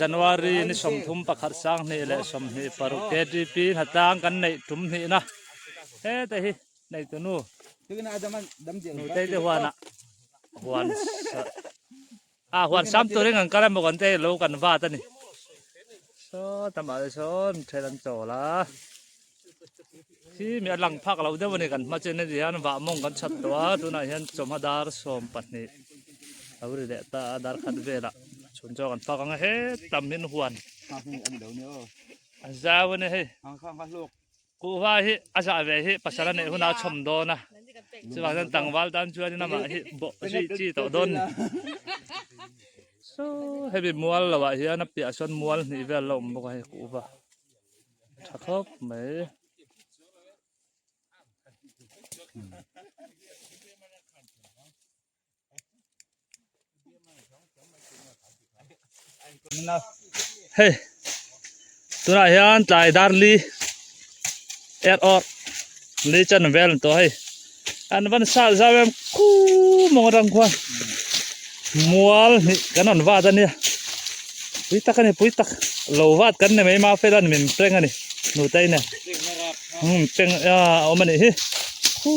January นี่สมทุมประคัดสร้างนี่แหละสมนี่ปรุเกตีปีหัดตางกันในทุมนี่นะเฮ้แต่ฮีในตัวนู้นูเตยหัวนะหัวหัวซ้ำตัวเรื่องกันแล้วบอกกันเตยรู้กันว่าตอนนี้โซ่ทำอะไรโซ่เทลันโจละที่มีหลังพักเราเดี๋ยววันนี้กันมาเจอในที่นั้นว่ามองกันชัดตัวตัวนั้นเห็นสมดาร์สมปัตนี่เอาเรื่องตาดาร์ขัดเวละชนจอกันพักกันเฮ้ตำมินหวนจ้าวันนี้เฮ้กูว่าเฮ้อาจารย์เว้เฮ้ภาษาเนี่ยหัวหน้าชมโดนะสมัยนั้นต่างวัลตันชวนนี่นะมาเฮ้บ่จีต่อโดนso ให้เป็นมัวละวะเฮียนับเปียชนมัวนี่เวลลมบอกให้กูว่าถ้าครบไหมเฮ้ตัวไหนยันใจดาร์ลีเออร์ลีจันเวลตัวให้อันวันสัตว์จะเป็นคู่มองรังควันมัวนี่กันนั่นว่าจันเนี่ยปุยตักกันเนี่ยปุยตักเราวาดกันเนี่ยไม่มาเฟรันเหม็นเปล่งกันนี่หนูใจเนี่ยเปล่งเอามันนี่คู่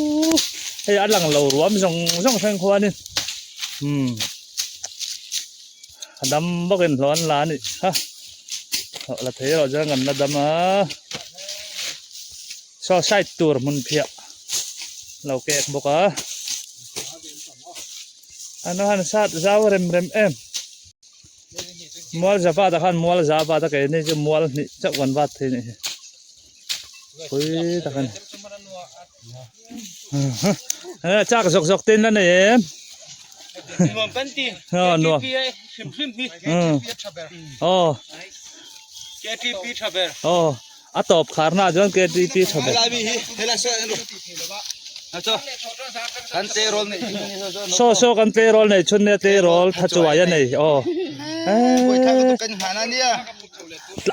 ให้อันหลังเรารวมส่งแทงควันนี่ดำบักเห็นร้อนล้านนี่ฮะละเทเราจะงันละดำชอบใช้ตัวมุนเพียเราแกะบอกอันนั้นสัตว์จะว่าเร็มมัวจะพาตะขันมัวจะพาตะเกนี่จะมัวนี่จะวันวัดที่นี่คุยตะขันจากสกตินนั่นเองนัวเป็นตีนัวเกทีปีชับเบอร์อัตบขารน่าจนเกทีปีชับเบอร์โซกันเตโรลเนี่ยชุนเนี่ยเตโรลทัชวายเนี่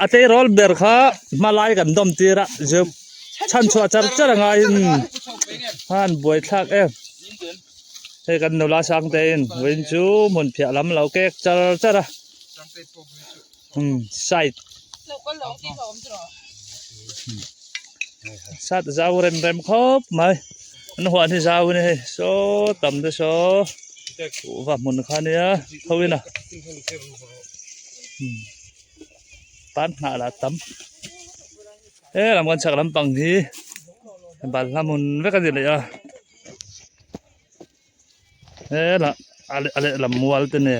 ยเตโรลเบอร์ข้ามาไล่กันดมตีระจะฉันชัวจะไงฮันบวยทักเฮ้กันนูลาสังเตนเวนจูมุนเพียลำเราเก๊กจะระใส่สัตว์จะเร็มครบไหมอันหัวที่จะนี่โซ่ต่ำด้วยโซ่ว่ามุนข้านี้เท่านี้นะปั้นหน้าละต่ำลำกันชักลำปังทีบัลลำมุนเวกันเลยละอะไรลำมัวตัวเนี่ย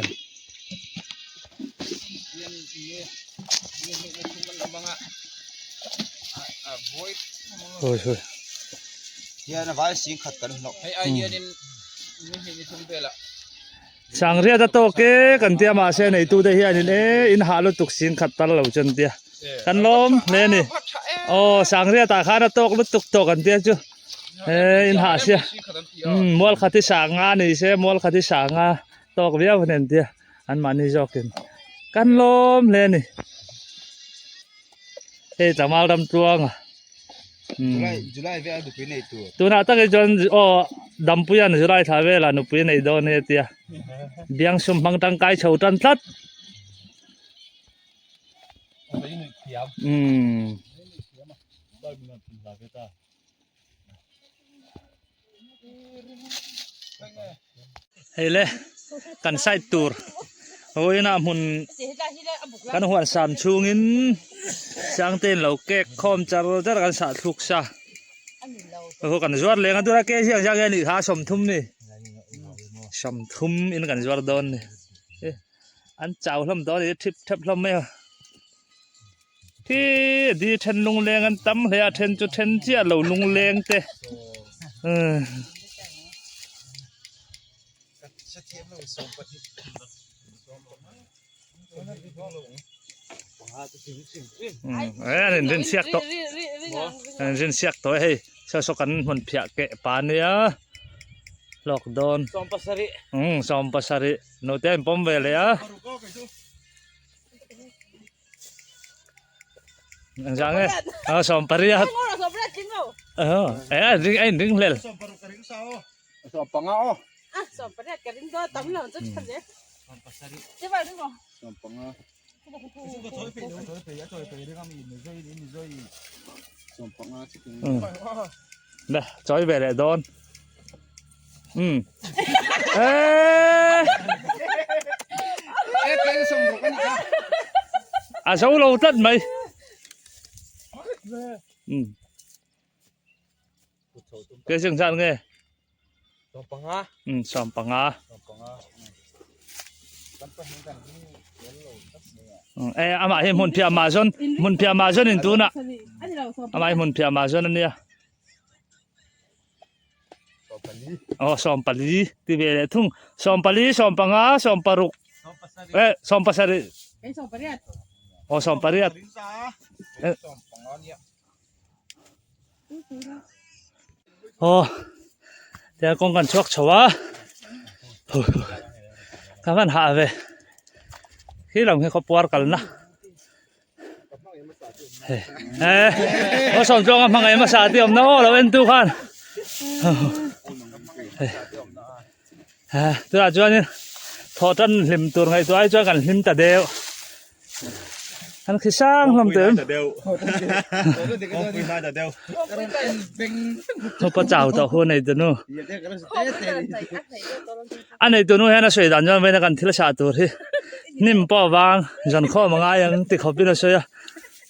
โอ้ยเฮียนะว่าสิ่งขัดกันหรอกให้ไอเดียนี่ไม่เห็นมีทุนเปล่าสังเรียจะโตเกกันเตียมาเส้นในตู้ได้เฮียนี่อินหาลุตุกสิ่งขัดตันเราจนเตียกันล้มเนี่ยนี่โอ้สังเรียตาข้านะโตกลุตุกโตกันเตียจูอินหาเสียมัวขัดที่สางงานนี่เสียมัวขัดที่สางงาโตกเบี้ยวเนี่ยเตียอันมันนี่จอกินกันล้มเนี่ยนี่จะมาดำตัวงJulai vea după nei tu. Tu na ta ke jon dampuyan Julai tha vela nu pu nei do ne tia. Biang sum bang tang kai chou tan tlat. Hele kan sai tur. Oi na mun kan huan sam chungin sang ten lo kek khom char jar kan sa thuk sa ho kan zuar lenga dura ke siang siang ni ha som thum ni som thum in kan zuar don ni an chau hlam do ni thip thap hlam me thi di then lung leng an tam le then chu then chia lo lung leng te rin siak to hey so kan hun phia ke pa nia lockdown som pasari no tem pom vele Jangan som pariat ring lel som pangao som pariat ka ring do tam lo chu chan je che ba ring som pangao Nè, chói về lại đón. Ê. À xấu lâu tất mày. Cái sừng sạn nghe. Som panga. Ama he mun phi Amazon in tu na. Ama mun phi Amazon ania. Som pali ti ve thung som pali som panga som paruk. Som pasari. Som pariat. Som pariat. Dia con kan chuak chawa. Kaman ha ve. Khi lòng he ko puar kal na. Som chong mang ai ma sa ti om na o lo en tu khan. Tu a chuan tho tan lim tur ngai tu ai chuan kan lim ta deu. Anh khi sang làm tưởng nó bắt chào tao hôm nay tụi nó anh này tụi nó hay là sợi đàn cho bên cái thila sát tụi thì nín bỏ vàng dần khó mà ngay anh thì khó biết là sợi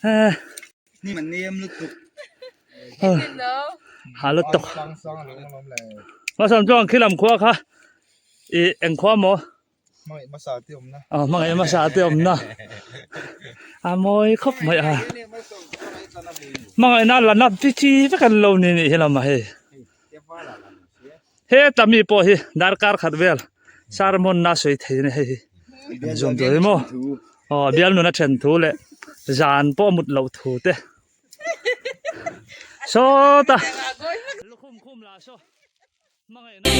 àนี่มันเนียมลึกตุก หาลึกตุกมาสอนจ้องขี้ลำขั้วค่ะเอ็งขั้วหมอมาสาเตียมนะมาไงมาสาเตียมนะมอยครบไม่มาไงนั่นละนับที่ไปกันลงนี่เห็นไหมเฮ้แต่มีพอเฮ้ดาร์การขัดเวลสารมนน่าสวยทีนี่เฮ้จงตัวมั้งเบียลนู่นน่ะเฉินทูเลยจานป้อมุดเหลาทูเต้โซตาลูกคุ้มลาโซมาไงนั่น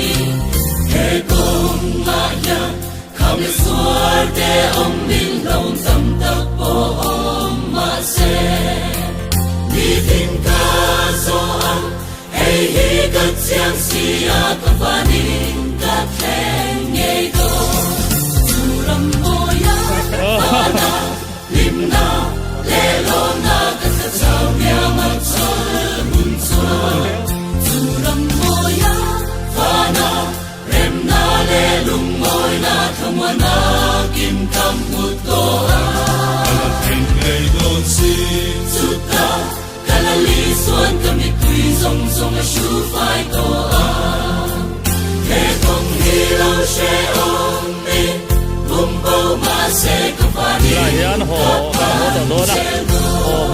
เฮ้กงมายังคำสวดเดองมินลงจำตักโปองมาเซมีทิ้งกาโซอังเฮ้ฮีกัดเสียงเสียกับวานิงกัดแทงเงยโกจูรำโมยาตานาลิมนาเลโลนากัดเจ้าเมียมักซอมุนซอจูรำโมยาฟานาเรมนาเลลุงโมยนาทำวานากินคำมุตโตอาแห่งเงยโดนสิสุดตากะละลีส่วนกะมิกุยซงซงอะชูไฟโตอาเทคงฮีเราเชองมิบุมโบมาเซกะฟานียันโหตโลนะ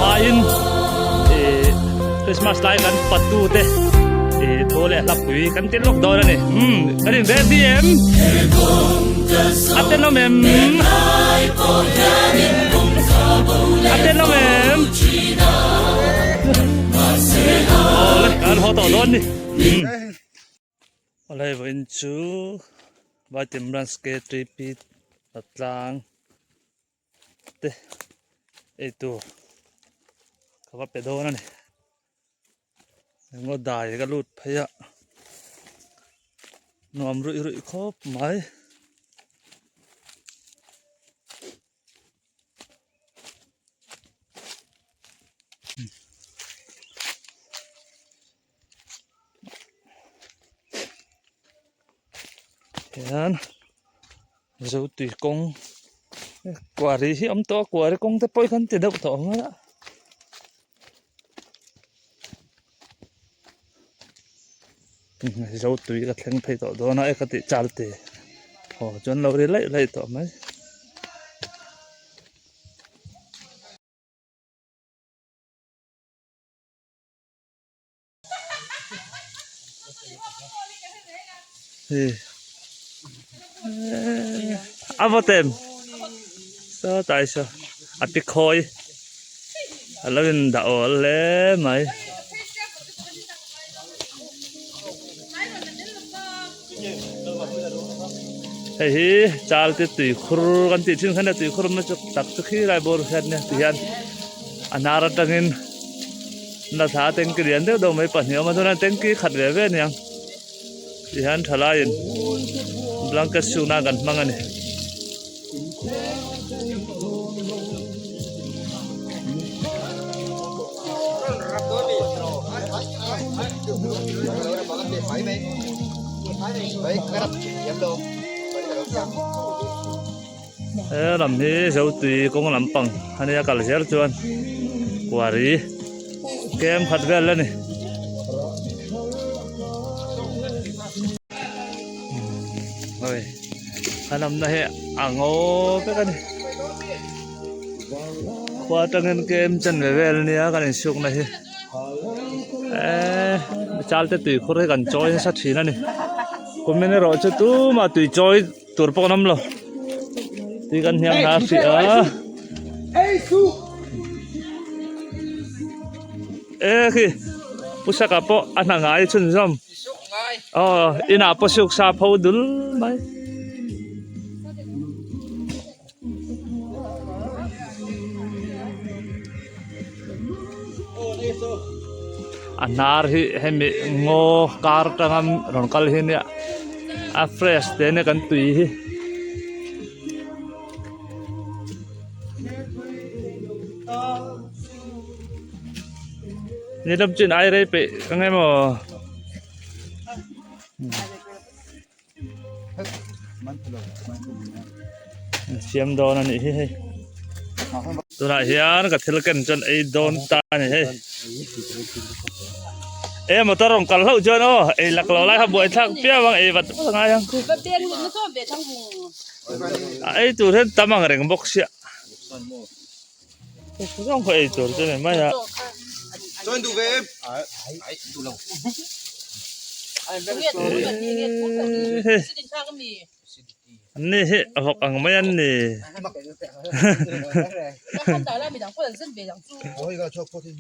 มาอินคริสต์มาสไลฟ์กันปัดตูเตโทรเลยรับคุยกันติดล็อกดาวน์นะนี่กันนี่เรดดีเอ็มอัปเดตน้องเอ็มอัปเดตน้องเอ็มเลยการหอต่อร้อนนี่อะไรวันจูว่าเต็มรันสเกตทริปตัดลางเต้ตัวเขาว่าไปโดนนั่นนี่งดได้ก็ลุดพยะนอมรุ่ยครบไหมเห็นรู้ตีกงกว่าที่อมตัวกว่าที่กงแต่ปล่อยกันติดดับต่อมาละรู้ตัวก็แข็งไปต่อโดนไอ้กติจัลเตจนเราเรื่อยต่อไหมอาเต็มสะใจซะอภิคอยแล้วเป็นดาวเล่ไหมเฮ้ยจาลติดตุยครูกันติดชิ้นขนาดตุยครูมันจะตักตุขี้ไรบอร์เฮดเนี่ยที่ยันอันนารัตังินน่าท้าเต็งกี่เดือนเดียวโดนไม่ปัญญามาตอนนั้นเต็งกี่ขัดเรือเว้ยเนี่ยที่ยันทลายบลังก์สูนากันมั่งอันนี้ làm thế dấu tùy cũng làm bằng anh ấy cả là sẽ chuan quả rí kem phật về lên này rồi anh làm này ngô cái này qua trăng kem chân về lên này cái này xuống này chal te tùy khore gan choi sa thina ni kumene ro chu tu ma tùy choi tur pok nam lo ti kan hiam na si a khi pusaka po anangai chun jom ina po suk sa pho dul mai anar hi hemi ngo kar tangam ronkal hi ne a fresh te ne kan tui hi ni dam chin ai re pe kangai mo siam don ani hi tura hian ka thil ken chon ei don ta ni he motor rong kal hau chon o ei lak lo lai ha buai thak pia wang ei wat ngai yang ba ben nó to be thang bung ei tu then tamang reng bok sia rong ko ei tur chen mai ya cho anh đủ về em đủ lâu ni he hok ang mai an ni nó không tới là bị đóng quân dân về đóng chú ôi cho cô thì